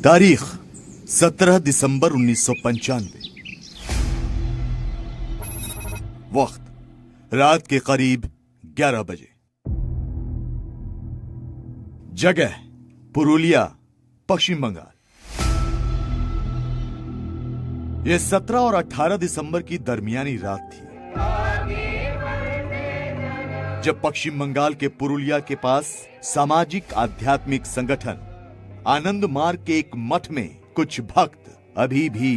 तारीख 17 दिसंबर 1995। वक्त रात के करीब 11 बजे। जगह पुरुलिया, पश्चिम बंगाल। यह 17 और 18 दिसंबर की दरमियानी रात थी, जब पश्चिम बंगाल के पुरुलिया के पास सामाजिक आध्यात्मिक संगठन आनंद मार्ग के एक मठ में कुछ भक्त अभी भी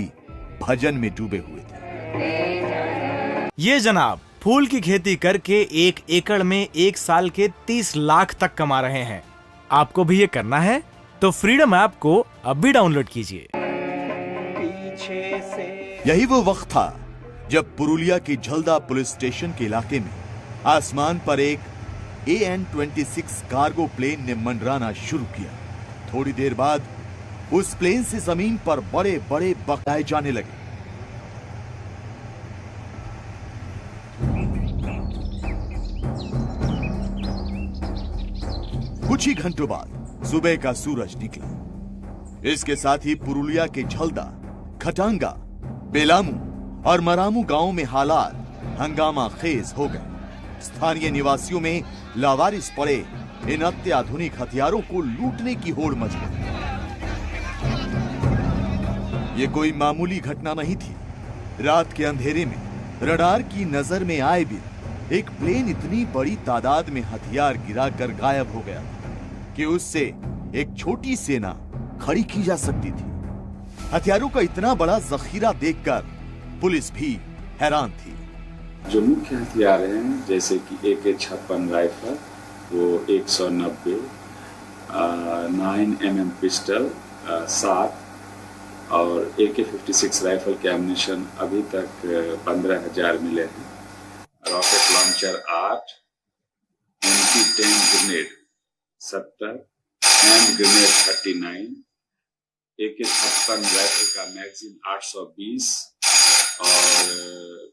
भजन में डूबे हुए थे। ये जनाब फूल की खेती करके 1 एकड़ में 1 साल के 30 लाख तक कमा रहे हैं। आपको भी ये करना है तो फ्रीडम ऐप को अब भी डाउनलोड कीजिए। यही वो वक्त था जब पुरुलिया की झलदा पुलिस स्टेशन के इलाके में आसमान पर एक AN-26 कार्गो प्लेन ने मंडराना शुरू किया। थोड़ी देर बाद उस प्लेन से जमीन पर बड़े बड़े बकाए जाने लगे। कुछ ही घंटों बाद सुबह का सूरज निकला। इसके साथ ही पुरुलिया के झलदा, खटांगा, बेलामू और मरामू गांवों में हालात हंगामा खेज हो गए। स्थानीय निवासियों में लावारिस पड़े इन अत्याधुनिक हथियारों को लूटने की होड़ मच गई। ये कोई मामूली घटना नहीं थी। रात के अंधेरे में रडार की नजर में आए भी एक प्लेन इतनी बड़ी तादाद में हथियार गिराकर गायब हो गया कि उससे एक छोटी सेना खड़ी की जा सकती थी। हथियारों का इतना बड़ा जखीरा देखकर पुलिस भी हैरान थी। जो मुख्य हथियार हैं जैसे कि AK-56 राइफल, वो 190, 9mm पिस्टल 7 और AK-56 राइफल के एम्यूनिशन अभी तक 15,000 मिले हैं। Rocket launcher 8, anti-tank grenade 70, hand grenade 39, AK-56 rifle का मैगजीन 820 और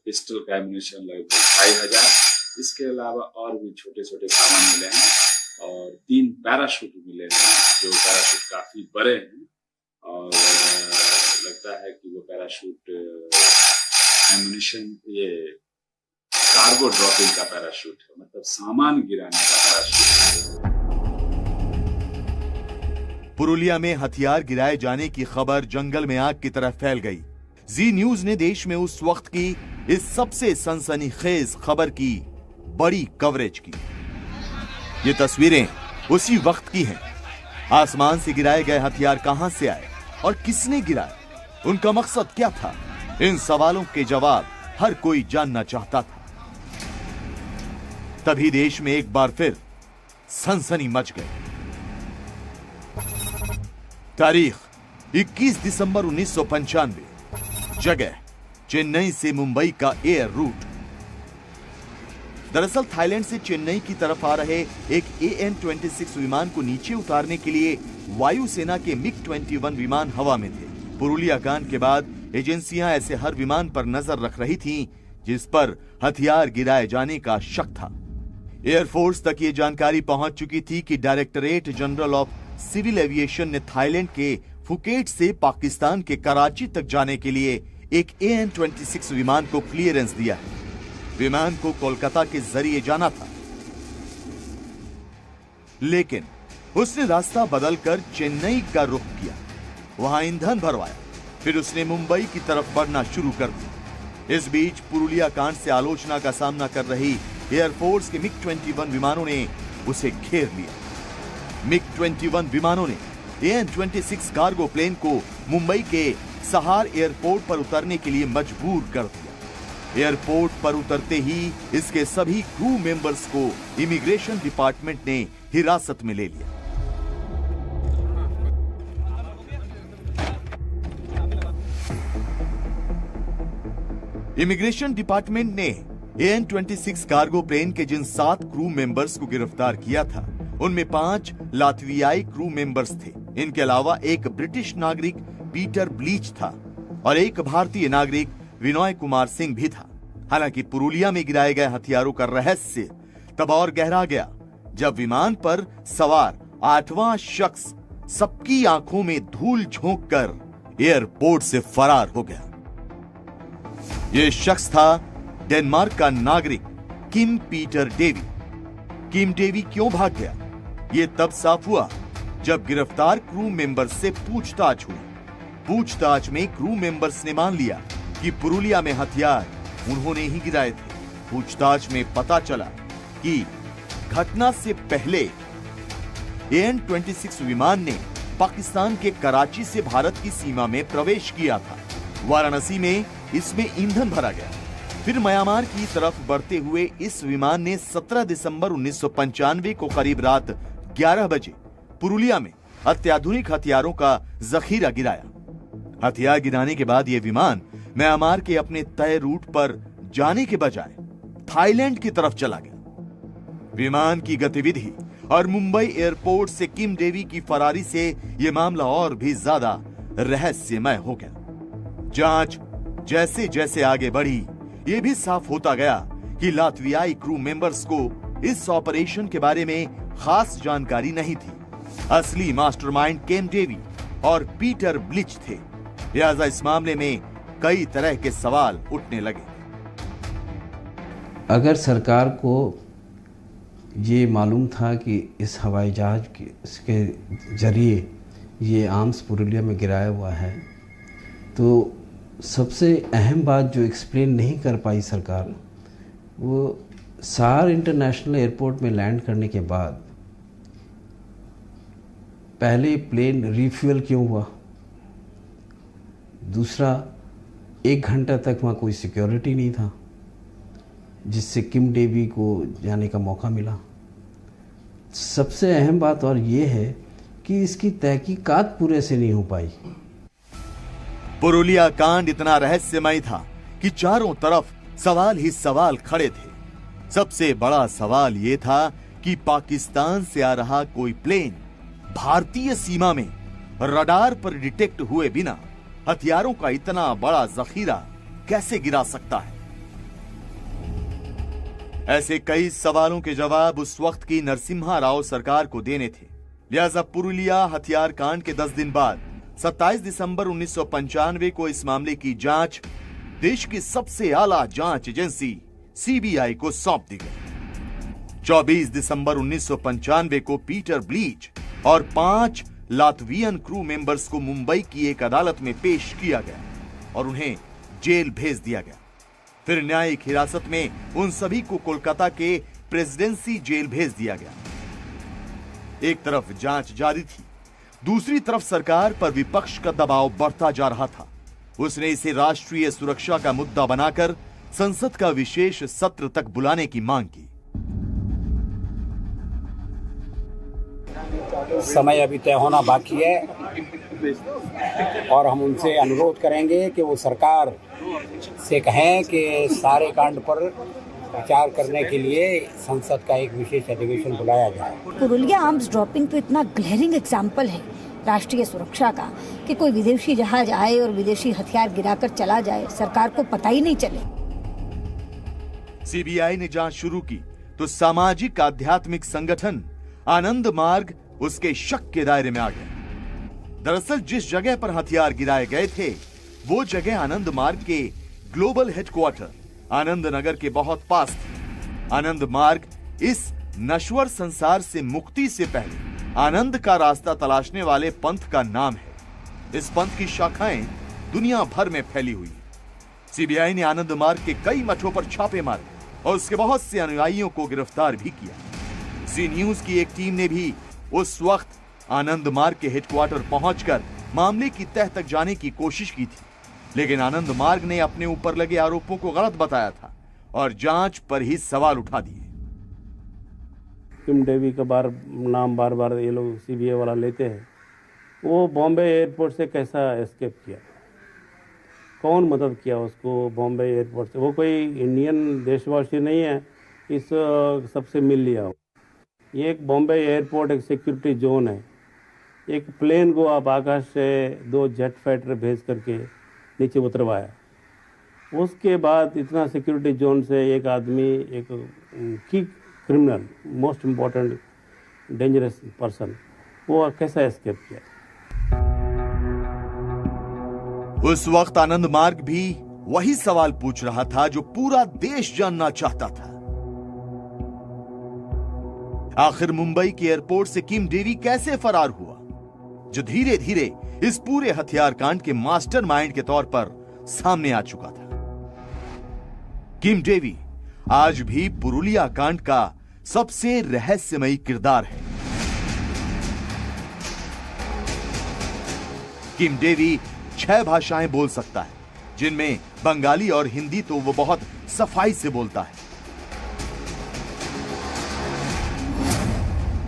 पिस्टल का एम्यूनिशन लगभग 2,500। इसके अलावा और भी छोटे छोटे सामान मिले हैं और 3 पैराशूट मिले हैं, जो पैराशूट काफी बड़े हैं और लगता है कि वो पैराशूट एम्यूनिशन ये कार्गो ड्रॉपिंग का पैराशूट है, मतलब सामान गिराने का पैराशूट है। पुरुलिया में हथियार गिराए जाने की खबर जंगल में आग की तरह फैल गई। जी न्यूज ने देश में उस वक्त की इस सबसे सनसनीखेज खबर की बड़ी कवरेज की। ये तस्वीरें उसी वक्त की हैं। आसमान से गिराए गए हथियार कहां से आए और किसने गिराए, उनका मकसद क्या था? इन सवालों के जवाब हर कोई जानना चाहता था। तभी देश में एक बार फिर सनसनी मच गई। तारीख 21 दिसंबर 1995। जगह चेन्नई से मुंबई का एयर रूट। दरअसल थाईलैंड से चेन्नई की तरफ आ रहे एक AN-26 विमान को नीचे उतारने के लिए वायुसेना के MiG-21 विमान हवा में थे। पुरुलिया कांड के बाद एजेंसियां ऐसे हर विमान पर नजर रख रही थीं जिस पर हथियार गिराए जाने का शक था। एयरफोर्स तक ये जानकारी पहुंच चुकी थी कि directorate general of civil aviation ने थाईलैंड के फुकेट से पाकिस्तान के कराची तक जाने के लिए एक AN-26 विमान को क्लियरेंस दिया है। विमान को कोलकाता के जरिए जाना था, लेकिन उसने रास्ता बदलकर चेन्नई का रुख किया, वहां ईंधन भरवाया, फिर उसने मुंबई की तरफ बढ़ना शुरू कर दिया। इस बीच पुरुलिया कांड से आलोचना का सामना कर रही एयरफोर्स के MiG-21 विमानों ने उसे घेर लिया। MiG-21 विमानों ने AN-26 कार्गो प्लेन को मुंबई के सहार एयरपोर्ट पर उतरने के लिए मजबूर कर दिया। एयरपोर्ट पर उतरते ही इसके सभी क्रू मेंबर्स को इमिग्रेशन डिपार्टमेंट ने हिरासत में ले लिया। इमिग्रेशन डिपार्टमेंट ने AN-26 कार्गो प्लेन के जिन 7 क्रू मेंबर्स को गिरफ्तार किया था, उनमें 5 लातवियाई क्रू मेंबर्स थे। इनके अलावा एक ब्रिटिश नागरिक पीटर ब्लीच था और एक भारतीय नागरिक विनोय कुमार सिंह भी था। हालांकि पुरुलिया में गिराए गए हथियारों का रहस्य तब और गहरा गया जब विमान पर सवार 8वां शख्स सबकी आंखों में धूल झोंककर एयरपोर्ट से फरार हो गया। यह शख्स था डेनमार्क का नागरिक किम पीटर डेवी। किम डेवी क्यों भाग गया, यह तब साफ हुआ जब गिरफ्तार क्रू मेंबर से पूछताछ हुई। पूछताछ में क्रू मेंबर्स ने मान लिया कि पुरुलिया में हथियार उन्होंने ही गिराए थे। पूछताछ में पता चला कि घटना से पहले AN-26 विमान ने पाकिस्तान के कराची से भारत की सीमा में प्रवेश किया था। वाराणसी में इसमें ईंधन भरा गया। फिर म्यांमार की तरफ बढ़ते हुए इस विमान ने 17 दिसंबर 1995 को करीब रात 11 बजे पुरुलिया में अत्याधुनिक हथियारों का जखीरा गिराया। हथियार गिराने के बाद यह विमान म्यांमार के अपने तय रूट पर जाने के बजाय थाईलैंड की तरफ चला गया। विमान की गतिविधि और मुंबई एयरपोर्ट से किम डेवी की फरारी से यह मामला और भी ज्यादा रहस्यमय हो गया। जांच जैसे जैसे आगे बढ़ी, यह भी साफ होता गया कि लातवियाई क्रू मेंबर्स को इस ऑपरेशन के बारे में खास जानकारी नहीं थी। असली मास्टरमाइंड किम डेवी और पीटर ब्लिच थे। लिहाजा इस मामले में कई तरह के सवाल उठने लगे। अगर सरकार को ये मालूम था कि इस हवाई जहाज के जरिए ये आर्म्स पुरुलिया में गिराया हुआ है, तो सबसे अहम बात जो एक्सप्लेन नहीं कर पाई सरकार, वो सार इंटरनेशनल एयरपोर्ट में लैंड करने के बाद पहले प्लेन रिफ्यूल क्यों हुआ, दूसरा 1 घंटा तक वहाँ कोई सिक्योरिटी नहीं था जिससे किम डेवी को जाने का मौका मिला। सबसे अहम बात और ये है कि इसकी तहकीकात पूरे से नहीं हो पाई। पुरुलिया कांड इतना रहस्यमय था कि चारों तरफ सवाल ही सवाल खड़े थे। सबसे बड़ा सवाल यह था कि पाकिस्तान से आ रहा कोई प्लेन भारतीय सीमा में रडार पर डिटेक्ट हुए बिना हथियारों का इतना बड़ा जखीरा कैसे गिरा सकता है। ऐसे कई सवालों के जवाब उस वक्त की नरसिम्हा राव सरकार को देने थे। लिहाजा पुरुलिया हथियार कांड के 10 दिन बाद 27 दिसंबर 1995 को इस मामले की जांच देश की सबसे आला जांच एजेंसी CBI को सौंप दी गई। 24 दिसंबर 1995 को पीटर ब्लीच और 5 लातवियन क्रू मेंबर्स को मुंबई की एक अदालत में पेश किया गया और उन्हें जेल भेज दिया गया। फिर न्यायिक हिरासत में उन सभी को कोलकाता के प्रेसिडेंसी जेल भेज दिया गया। एक तरफ जांच जारी थी, दूसरी तरफ सरकार पर विपक्ष का दबाव बढ़ता जा रहा था। उसने इसे राष्ट्रीय सुरक्षा का मुद्दा बनाकर संसद का विशेष सत्र तक बुलाने की मांग की। समय अभी तय होना बाकी है और हम उनसे अनुरोध करेंगे कि वो सरकार से कहें कि सारे कांड पर विचार करने के लिए संसद का एक विशेष अधिवेशन बुलाया जाए। पुरुलिया आर्म्स ड्रॉपिंग तो इतना ग्लेरिंग एग्जाम्पल है राष्ट्रीय सुरक्षा का कि कोई विदेशी जहाज आए और विदेशी हथियार गिराकर चला जाए, सरकार को पता ही नहीं चले। CBI ने जांच शुरू की तो सामाजिक आध्यात्मिक संगठन आनंद मार्ग उसके शक के दायरे में आ गया। दरअसल जिस जगह पर हथियार गिराए गए थे वो जगह आनंद मार्ग के ग्लोबल हेडक्वार्टर आनंद नगर के बहुत पास थी। आनंद मार्ग इस नश्वर संसार से मुक्ति से पहले आनंद का रास्ता तलाशने वाले पंथ का नाम है। इस पंथ की शाखाएं दुनिया भर में फैली हुई। CBI ने आनंद मार्ग के कई मठों पर छापे मारे और उसके बहुत से अनुयायियों को गिरफ्तार भी किया। जी न्यूज की एक टीम ने भी उस वक्त आनंद मार्ग के हेडक्वार्टर पहुंचकर मामले की तह तक जाने की कोशिश की थी, लेकिन आनंद मार्ग ने अपने ऊपर लगे आरोपों को गलत बताया था और जांच पर ही सवाल उठा दिए। किम डेवी का नाम बार बार ये लोग CBI वाला लेते हैं। वो बॉम्बे एयरपोर्ट से कैसा एस्केप किया, कौन मदद किया उसको बॉम्बे एयरपोर्ट से? वो कोई इंडियन देशवासी नहीं है इस सबसे मिल लिया हो। ये एक बॉम्बे एयरपोर्ट एक सिक्योरिटी जोन है। एक प्लेन को आप आकाश से 2 जेट फाइटर भेज करके नीचे उतरवाया। उसके बाद इतना सिक्योरिटी जोन से एक आदमी, एक की criminal, most important dangerous person, वो कैसा एस्केप किया। उस वक्त आनंद मार्ग भी वही सवाल पूछ रहा था जो पूरा देश जानना चाहता था। आखिर मुंबई के एयरपोर्ट से किम डेवी कैसे फरार हुआ, जो धीरे धीरे इस पूरे हथियार कांड के मास्टरमाइंड के तौर पर सामने आ चुका था। किम डेवी आज भी पुरुलिया कांड का सबसे रहस्यमयी किरदार है। किम डेवी 6 भाषाएं बोल सकता है, जिनमें बंगाली और हिंदी तो वो बहुत सफाई से बोलता है।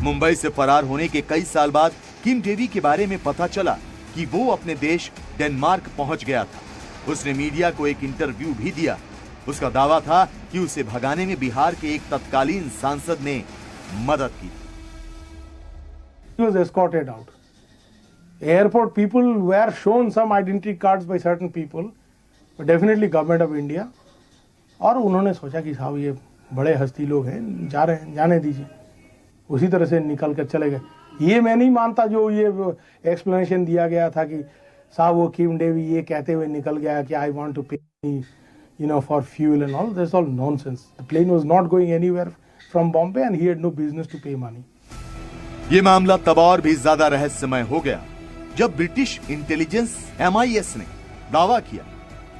मुंबई से फरार होने के कई साल बाद किम डेवी के बारे में पता चला कि वो अपने देश डेनमार्क पहुंच गया था। उसने मीडिया को एक इंटरव्यू भी दिया। उसका दावा था कि उसे भगाने में बिहार के एक तत्कालीन सांसद ने मदद की। He was escorted out. Airport people were shown some identity cards by certain people, but definitely government of India. और उन्होंने सोचा कि साहब ये बड़े हस्ती लोग हैं, जा रहे हैं, जाने दीजिए। उसी तरह से निकल कर चले गए। ये मैं नहीं मानता जो ये एक्सप्लेनेशन दिया गया था कि साहब वो किम डेवी ये कहते हुए निकल गया कि आई वांट टू पे for fuel and all. That's all nonsense. The plane was not going anywhere from Bombay and he had no business to pay money. ये मामला तब और भी ज्यादा रहस्यमय हो गया जब ब्रिटिश इंटेलिजेंस MI6 ने दावा किया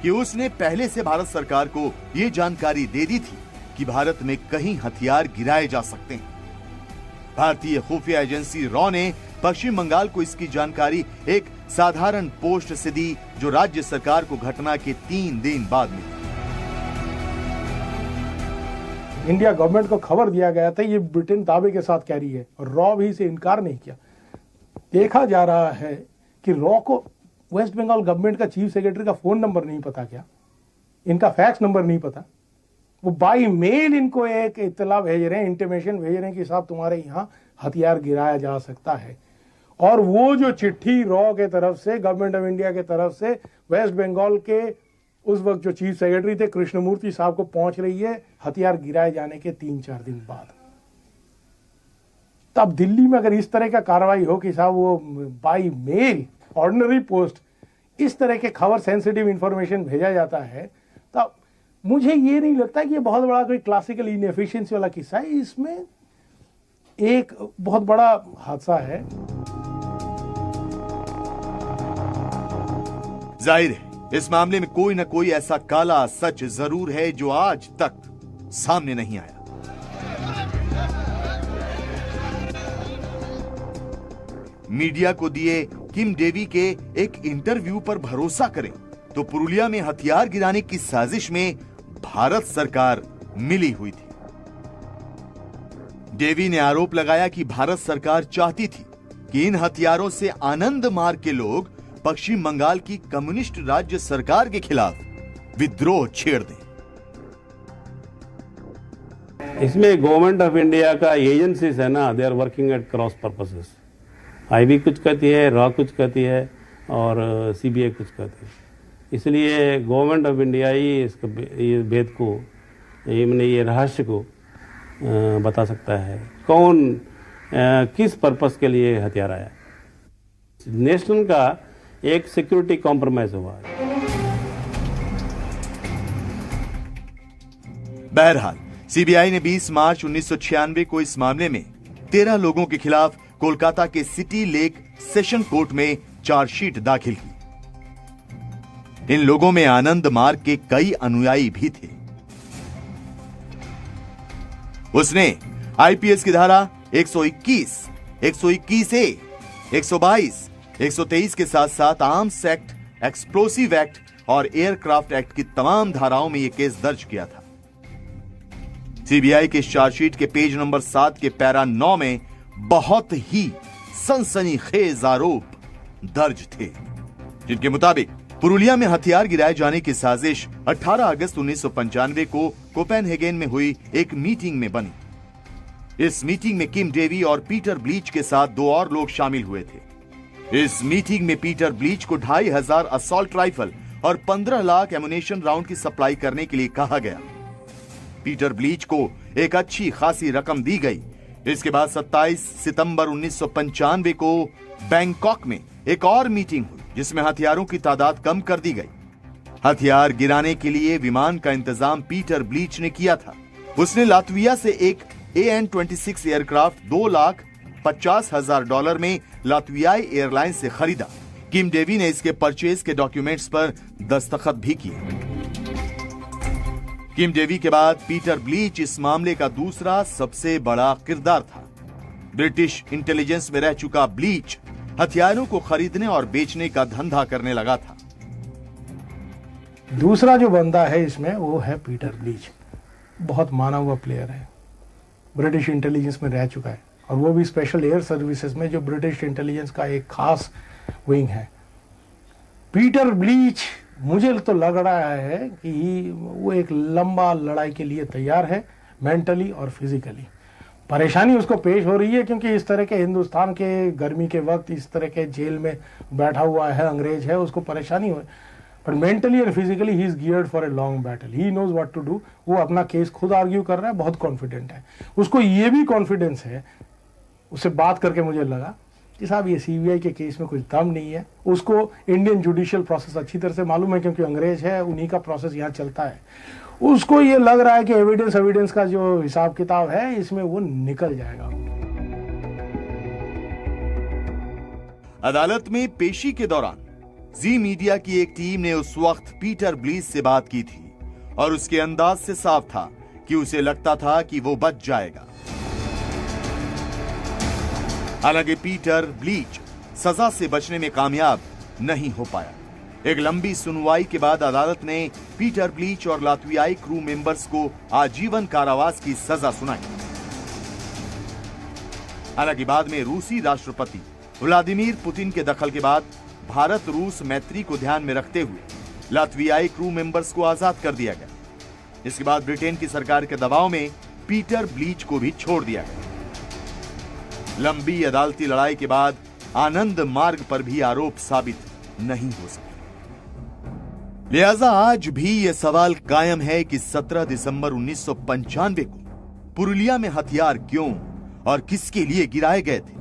कि उसने पहले से भारत सरकार को ये जानकारी दे दी थी कि भारत में कहीं हथियार गिराए जा सकते हैं। भारतीय खुफिया एजेंसी रॉ ने पश्चिम बंगाल को इसकी जानकारी एक साधारण पोस्ट से दी, जो राज्य सरकार को घटना के 3 दिन बाद मिली। इंडिया गवर्नमेंट को खबर दिया गया था ये ब्रिटेन दावे के साथ कह रही है और रॉ भी इसे इनकार नहीं किया। देखा जा रहा है कि रॉ को वेस्ट बंगाल गवर्नमेंट का चीफ सेक्रेटरी का फोन नंबर नहीं पता, क्या इनका फैक्स नंबर नहीं पता। वो बाई मेल इनको एक इत्तला भेज रहे हैं, इंटीमेशन भेज रहे हैं कि साहब तुम्हारे यहाँ हथियार गिराया जा सकता है। और वो जो चिट्ठी रॉ के तरफ से, गवर्नमेंट ऑफ इंडिया के तरफ से वेस्ट बंगाल के उस वक्त जो चीफ सेक्रेटरी थे कृष्णमूर्ति साहब को पहुंच रही है हथियार गिराए जाने के 3-4 दिन बाद। तब दिल्ली में अगर इस तरह का कार्रवाई हो कि साहब वो बाई मेल ऑर्डिनरी पोस्ट इस तरह के खबर सेंसिटिव इंफॉर्मेशन भेजा जाता है, तब मुझे ये नहीं लगता कि ये बहुत बड़ा कोई क्लासिकल इनएफिशिएंसी वाला किस्सा है। इसमें एक बहुत बड़ा हादसा है। जाहिर है इस मामले में कोई न कोई ऐसा काला सच जरूर है जो आज तक सामने नहीं आया। मीडिया को दिए किम डेवी के एक इंटरव्यू पर भरोसा करें तो पुरुलिया में हथियार गिराने की साजिश में भारत सरकार मिली हुई थी। डेवी ने आरोप लगाया कि भारत सरकार चाहती थी कि इन हथियारों से आनंद मार्ग के लोग पश्चिम बंगाल की कम्युनिस्ट राज्य सरकार के खिलाफ विद्रोह छेड़ दें। इसमें गवर्नमेंट ऑफ इंडिया का एजेंसीज है ना, they are working at cross purposes. IB कुछ कहती है, रॉ कुछ कहती है और सीबीआई कुछ कहती है। इसलिए गवर्नमेंट ऑफ इंडिया ही इसको ये भेद को ये रहस्य को बता सकता है कौन किस पर्पस के लिए हथियार आया। नेशनल का एक सिक्योरिटी कॉम्प्रोमाइज हुआ है। बहरहाल सीबीआई ने 20 मार्च 1996 को इस मामले में 13 लोगों के खिलाफ कोलकाता के सिटी लेक सेशन कोर्ट में चार्जशीट दाखिल की। इन लोगों में आनंद मार्ग के कई अनुयायी भी थे। उसने आईपीएस की धारा 121, 121A, 122, 123 के साथ साथ आर्म्स एक्ट, एक्सप्लोसिव एक्ट और एयरक्राफ्ट एक्ट की तमाम धाराओं में यह केस दर्ज किया था। सीबीआई के चार्जशीट के पेज नंबर 7 के पैरा 9 में बहुत ही सनसनीखेज आरोप दर्ज थे, जिनके मुताबिक पुरुलिया में हथियार गिराए जाने की साजिश 18 अगस्त 1995 को कोपेनहेगन में हुई एक मीटिंग में बनी। इस मीटिंग में किम डेवी और पीटर ब्लीच के साथ 2 और लोग शामिल हुए थे। इस मीटिंग में पीटर ब्लीच को 2500 असॉल्ट राइफल और 15 लाख एमुनेशन राउंड की सप्लाई करने के लिए कहा गया। पीटर ब्लीच को एक अच्छी खासी रकम दी गई। इसके बाद 27 सितंबर 1995 को बैंकॉक में एक और मीटिंग हुई जिसमें हथियारों की तादाद कम कर दी गई। हथियार गिराने के लिए विमान का इंतजाम पीटर ब्लीच ने किया था। उसने लातविया से एक AN-26 एयरक्राफ्ट $2,50,000 में लातवियाई एयरलाइन से खरीदा। किम डेवी ने इसके परचेज के डॉक्यूमेंट्स पर दस्तखत भी किए। किम डेवी के बाद पीटर ब्लीच इस मामले का दूसरा सबसे बड़ा किरदार था। ब्रिटिश इंटेलिजेंस में रह चुका ब्लीच हथियारों को खरीदने और बेचने का धंधा करने लगा था। दूसरा जो बंदा है इसमें वो है पीटर ब्लीच। बहुत माना हुआ प्लेयर है, ब्रिटिश इंटेलिजेंस में रह चुका है और वो भी स्पेशल एयर सर्विसेज में, जो ब्रिटिश इंटेलिजेंस का एक खास विंग है। पीटर ब्लीच मुझे तो लग रहा है कि वो एक लंबा लड़ाई के लिए तैयार है, मेंटली और फिजिकली। परेशानी उसको पेश हो रही है क्योंकि इस तरह के हिंदुस्तान के गर्मी के वक्त इस तरह के जेल में बैठा हुआ है, अंग्रेज है, उसको परेशानी हो। बट मेंटली और फिजिकली ही is geared for a long battle, he knows what to do. वो अपना केस खुद आर्ग्यू कर रहा है, बहुत कॉन्फिडेंट है। उसको ये भी कॉन्फिडेंस है, उससे बात करके मुझे लगा कि साहब ये सीबीआई के केस में कुछ दम नहीं है। उसको इंडियन जुडिशियल प्रोसेस अच्छी तरह से मालूम है क्योंकि अंग्रेज है, उन्हीं का प्रोसेस यहाँ चलता है। उसको ये लग रहा है कि एविडेंस का जो हिसाब किताब है इसमें वो निकल जाएगा। अदालत में पेशी के दौरान जी मीडिया की एक टीम ने उस वक्त पीटर ब्लीच से बात की थी और उसके अंदाज से साफ था कि उसे लगता था कि वो बच जाएगा। हालांकि पीटर ब्लीच सजा से बचने में कामयाब नहीं हो पाया। एक लंबी सुनवाई के बाद अदालत ने पीटर ब्लीच और लातवियाई क्रू मेंबर्स को आजीवन कारावास की सजा सुनाई। हालांकि बाद में रूसी राष्ट्रपति व्लादिमीर पुतिन के दखल के बाद भारत रूस मैत्री को ध्यान में रखते हुए लातवियाई क्रू मेंबर्स को आजाद कर दिया गया। इसके बाद ब्रिटेन की सरकार के दबाव में पीटर ब्लीच को भी छोड़ दिया गया। लंबी अदालती लड़ाई के बाद आनंद मार्ग पर भी आरोप साबित नहीं हो सके। लिहाजा आज भी यह सवाल कायम है कि 17 दिसंबर 1995 को पुरुलिया में हथियार क्यों और किसके लिए गिराए गए थे।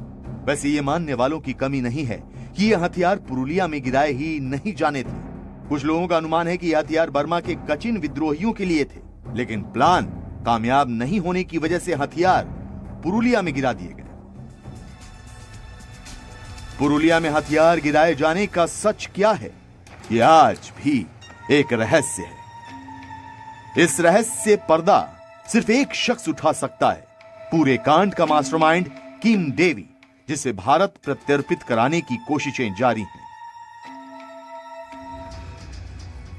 वैसे ये मानने वालों की कमी नहीं है कि ये हथियार पुरुलिया में गिराए ही नहीं जाने थे। कुछ लोगों का अनुमान है कि यह हथियार बर्मा के कचिन विद्रोहियों के लिए थे, लेकिन प्लान कामयाब नहीं होने की वजह से हथियार पुरुलिया में गिरा दिए गए। पुरुलिया में हथियार गिराए जाने का सच क्या है, यह आज भी एक रहस्य है। इस रहस्य पर्दा सिर्फ एक शख्स उठा सकता है, पूरे कांड का मास्टरमाइंड किम डेवी, जिसे भारत प्रत्यर्पित कराने की कोशिशें जारी हैं।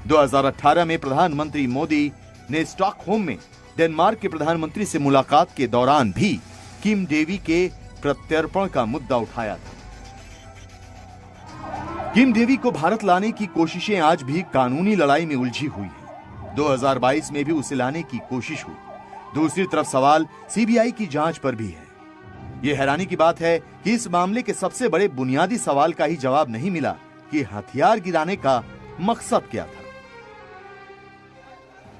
2018 में प्रधानमंत्री मोदी ने स्टॉकहोम में डेनमार्क के प्रधानमंत्री से मुलाकात के दौरान भी किम डेवी के प्रत्यर्पण का मुद्दा उठाया था। किम डेवी को भारत लाने की कोशिशें आज भी कानूनी लड़ाई में उलझी हुई हैं। 2022 में भी उसे लाने की कोशिश हुई। दूसरी तरफ सवाल सीबीआई की जांच पर भी है। यह हैरानी की बात है कि इस मामले के सबसे बड़े बुनियादी सवाल का ही जवाब नहीं मिला कि हथियार गिराने का मकसद क्या था।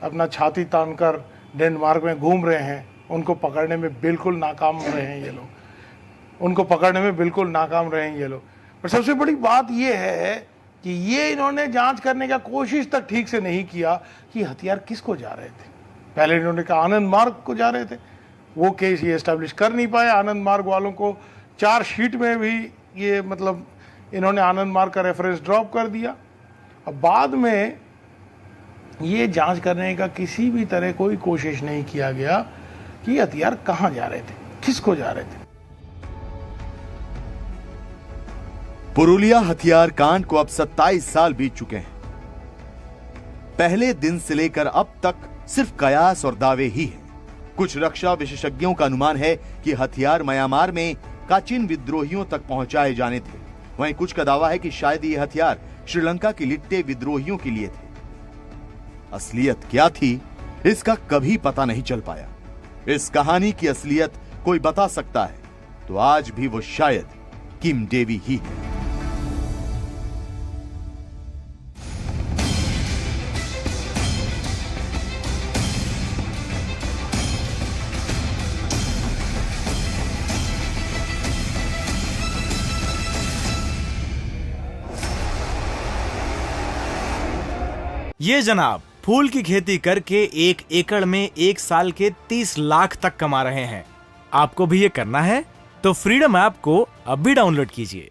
अपना छाती तानकर डेनमार्क में घूम रहे हैं, उनको पकड़ने में बिल्कुल नाकाम रहे हैं ये लोग, उनको पकड़ने में बिल्कुल नाकाम रहे हैं ये लोग। पर सबसे बड़ी बात ये है कि ये इन्होंने जांच करने का कोशिश तक ठीक से नहीं किया कि हथियार किसको जा रहे थे। पहले इन्होंने कहा आनंद मार्ग को जा रहे थे, वो केस ये एस्टेब्लिश कर नहीं पाए। आनंद मार्ग वालों को चार्जशीट में भी ये मतलब इन्होंने आनंद मार्ग का रेफरेंस ड्रॉप कर दिया। अब बाद में ये जांच करने का किसी भी तरह कोई कोशिश नहीं किया गया कि हथियार कहां जा रहे थे, किसको जा रहे थे। पुरुलिया हथियार कांड को अब 27 साल बीत चुके हैं। पहले दिन से लेकर अब तक सिर्फ कयास और दावे ही हैं। कुछ रक्षा विशेषज्ञों का अनुमान है कि हथियार म्यांमार में काचिन विद्रोहियों तक पहुंचाए जाने थे। वहीं कुछ का दावा है कि शायद ये हथियार श्रीलंका के लिट्टे विद्रोहियों के लिए थे। असलियत क्या थी, इसका कभी पता नहीं चल पाया। इस कहानी की असलियत कोई बता सकता है तो आज भी वो शायद किम डेवी ही है। ये जनाब फूल की खेती करके 1 एकड़ में 1 साल के 30 लाख तक कमा रहे हैं। आपको भी ये करना है तो फ्रीडम ऐप को अब भी डाउनलोड कीजिए।